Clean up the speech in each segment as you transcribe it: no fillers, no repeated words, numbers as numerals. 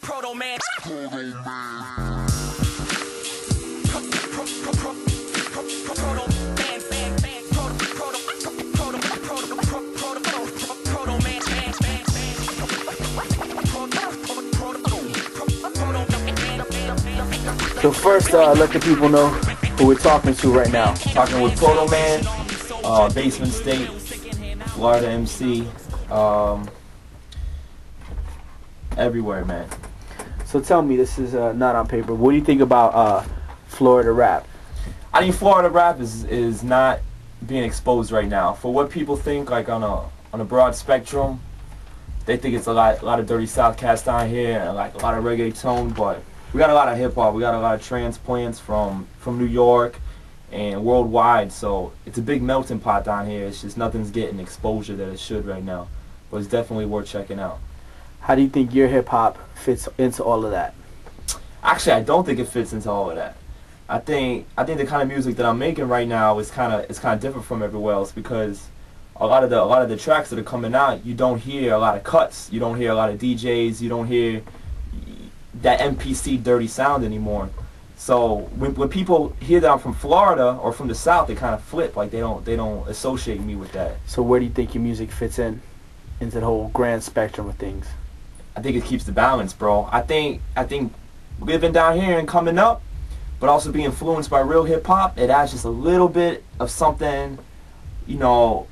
Protoman. So first, let the people know who we're talking to right now. Talking with Protoman, Basement State, Florida MC, everywhere, man. So tell me, this is not on paper. What do you think about Florida rap? I think Florida rap is not being exposed right now. For what people think, like on a broad spectrum, they think it's a lot of dirty South cats down here and like a lot of reggaeton, but we got a lot of hip hop. We got a lot of transplants from New York and worldwide. So it's a big melting pot down here. It's just nothing's getting exposure that it should right now, but it's definitely worth checking out. How do you think your hip hop fits into all of that? Actually, I don't think it fits into all of that. I think the kind of music that I'm making right now is kind of different from everywhere else, because a lot of the tracks that are coming out, you don't hear a lot of cuts. You don't hear a lot of DJs. You don't hear that MPC dirty sound anymore. So when people hear that I'm from Florida or from the South, they kind of flip, like they don't associate me with that. So where do you think your music fits into the whole grand spectrum of things? I think it keeps the balance, bro. I think living down here and coming up, but also being influenced by real hip hop, it adds just a little bit of something, you know,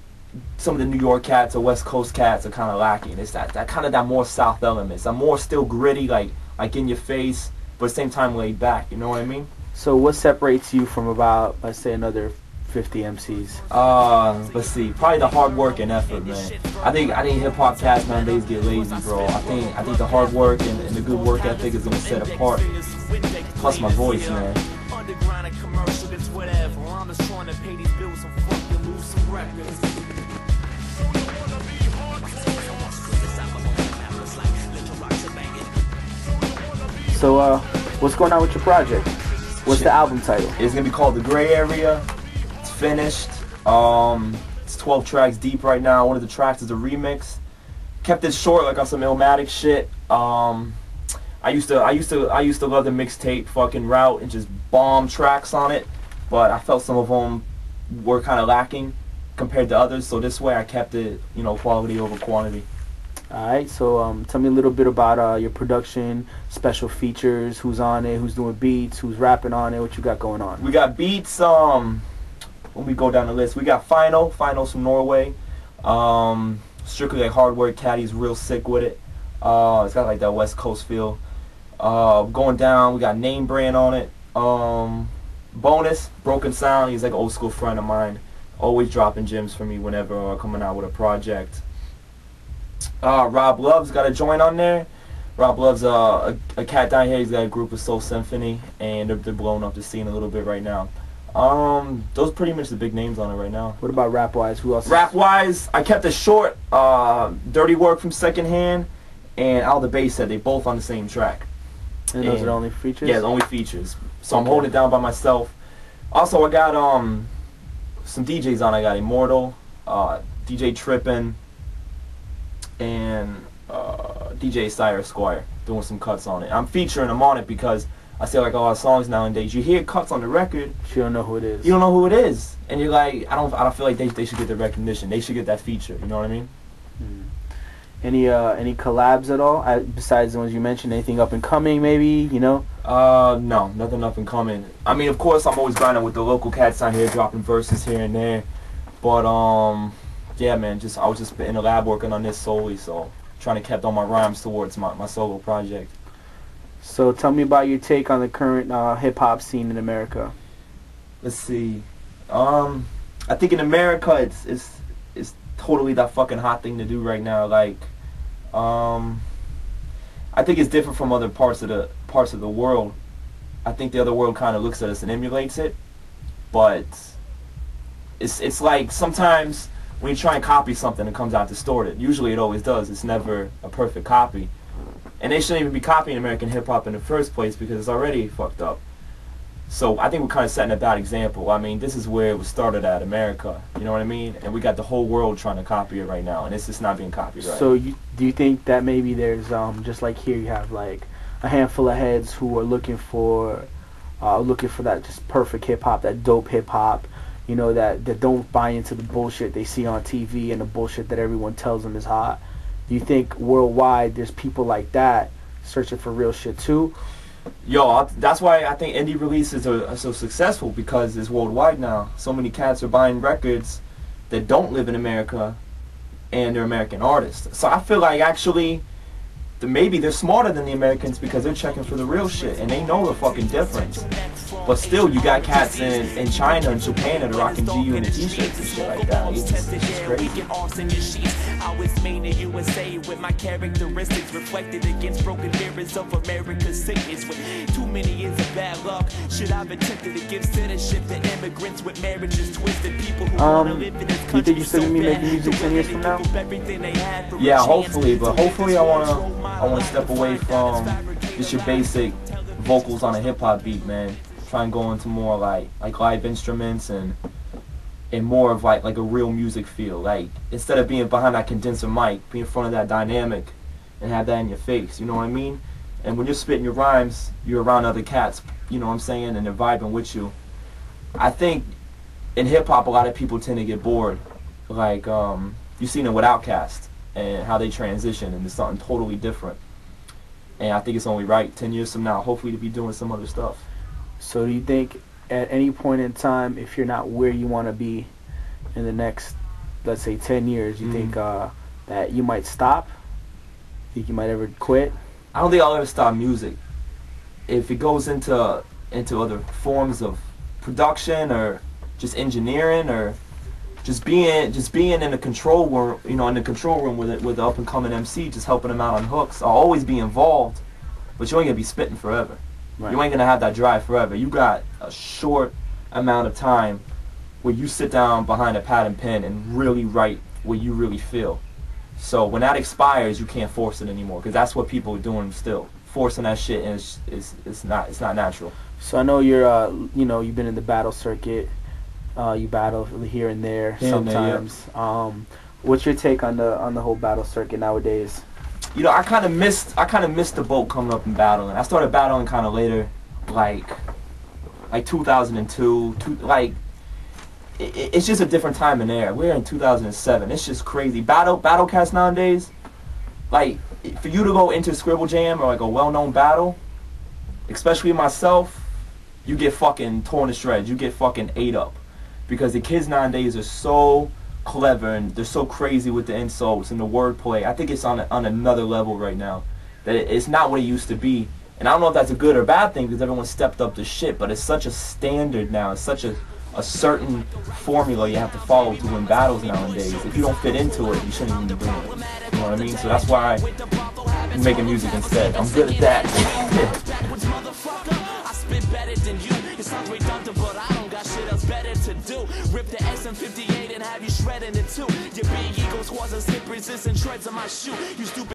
some of the New York cats or West Coast cats are kind of lacking. It's that kind of that more South elements. I'm more still gritty, like in your face, but at the same time laid back. You know what I mean? So what separates you from about, let's say, another 50 MCs? Let's see. Probably the hard work and effort, man. I think hip hop cats nowadays get lazy, bro. I think the hard work and the good work ethic is gonna set apart. Plus my voice, man. Underground and commercial, it's whatever. I'm just trying to pay these bills and fucking lose some records. So what's going on with your project? What's the album title? It's gonna be called The Grey Area. It's finished. It's 12 tracks deep right now. One of the tracks is a remix. Kept it short, like on some Illmatic shit. I used to love the mixtape fucking route and just bomb tracks on it, but I felt some of them were kind of lacking compared to others. So this way, I kept it, you know, quality over quantity. Alright, so tell me a little bit about your production, special features, who's on it, who's doing beats, who's rapping on it, what you got going on? We got beats, when we go down the list, we got Final's from Norway. Strictly like hard work, Caddy's real sick with it. It's got like that West Coast feel. Going down, we got Name Brand on it. Bonus, Broken Sound, he's like an old school friend of mine. Always dropping gems for me whenever coming out with a project. Rob Love's got a joint on there. Rob Love's a cat down here. He's got a group of Soul Symphony, and they're blowing up the scene a little bit right now. Those are pretty much the big names on it right now. What about rap-wise? Who else? Rap-wise, I kept it short. Dirty Work from Secondhand and All the Bass said they both on the same track. And those are the only features? Yeah, the only features. So I'm holding it down by myself. Also, I got some DJs on. I got Immortal, DJ Trippin', and DJ Sire Squire doing some cuts on it. I'm featuring them on it because I say like a lot of songs nowadays. You hear cuts on the record, you don't know who it is. You don't know who it is, and you're like, I don't feel like they should get the recognition. They should get that feature. You know what I mean? Any collabs at all besides the ones you mentioned? Anything up and coming, maybe? You know? No, nothing up and coming. I mean, of course, I'm always grinding with the local cats down here, dropping verses here and there. But yeah, man, I was just in the lab working on this solely, so trying to keep all my rhymes towards my solo project. So tell me about your take on the current hip hop scene in America. Let's see. I think in America it's totally that fucking hot thing to do right now. Like, I think it's different from other parts of the world. I think the other world kind of looks at us and emulates it, but it's like sometimes when you try and copy something, it comes out distorted. Usually it always does. It's never a perfect copy. And they shouldn't even be copying American hip-hop in the first place because it's already fucked up. So I think we're kind of setting a bad example. I mean, this is where it was started at, America. You know what I mean? And we got the whole world trying to copy it right now, and it's just not being copied right. So do you think that maybe there's, just like here you have like a handful of heads who are looking for that just perfect hip hop, that dope hip hop, you know, that don't buy into the bullshit they see on TV and the bullshit that everyone tells them is hot. Do you think worldwide there's people like that searching for real shit too? Yo, that's why I think indie releases are so successful, because it's worldwide now. So many cats are buying records that don't live in America, and they're American artists. So I feel like actually maybe they're smarter than the Americans, because they're checking for the real shit and they know the fucking difference. But still, you got cats in China and Japan that are rocking GU and t-shirts and shit like that. It's crazy. I was made in USA with my characteristics reflected against broken mirrors of America's sickness. With too many years of bad luck, should I've attempted to give citizenship to immigrants with marriages twisted, people who want to live in this country. You think you still gonna be making music 10 years from now? Yeah, hopefully, but hopefully I wanna step away from just your basic vocals on a hip hop beat, man. Try and go into more like live instruments and more of like a real music feel. Like, instead of being behind that condenser mic, be in front of that dynamic and have that in your face, you know what I mean? And when you're spitting your rhymes, you're around other cats, you know what I'm saying, and they're vibing with you. I think in hip hop a lot of people tend to get bored. Like, you've seen it with Outkast and how they transition into something totally different. And I think it's only right 10 years from now, hopefully, to be doing some other stuff. So do you think at any point in time, if you're not where you want to be in the next, let's say, 10 years, you think that you might stop? Think you might ever quit? I don't think I'll ever stop music. If it goes into other forms of production or just engineering or just being in the control room, you know, in the control room with the up and coming MC, just helping them out on hooks, I'll always be involved. But you ain't gonna be spitting forever. Right. You ain't gonna have that drive forever. You got a short amount of time where you sit down behind a pad and pen and really write what you really feel. So when that expires, you can't force it anymore, because that's what people are doing still. Forcing that shit is it's not natural. So I know you're you know, you've been in the battle circuit. You battle here and there sometimes. Yeah. What's your take on the whole battle circuit nowadays? You know, I kind of missed the boat coming up and battling. I started battling kind of later, like 2002. It's just a different time in there. We're in 2007. It's just crazy. Battle cast nowadays, like, for you to go into Scribble Jam or like a well-known battle, especially myself, you get fucking torn to shreds. You get fucking ate up, because the kids nowadays are so clever and they're so crazy with the insults and the wordplay. I think it's on another level right now. That it's not what it used to be. And I don't know if that's a good or bad thing, because everyone stepped up to shit, but it's such a standard now. It's such a certain formula you have to follow to win battles nowadays. If you don't fit into it, you shouldn't even be doing it. You know what I mean? So that's why I'm making music instead. I'm good at that. Rip the SM58 and have you shredding it too. Your big ego squads and slip resistant shreds on my shoe. You stupid.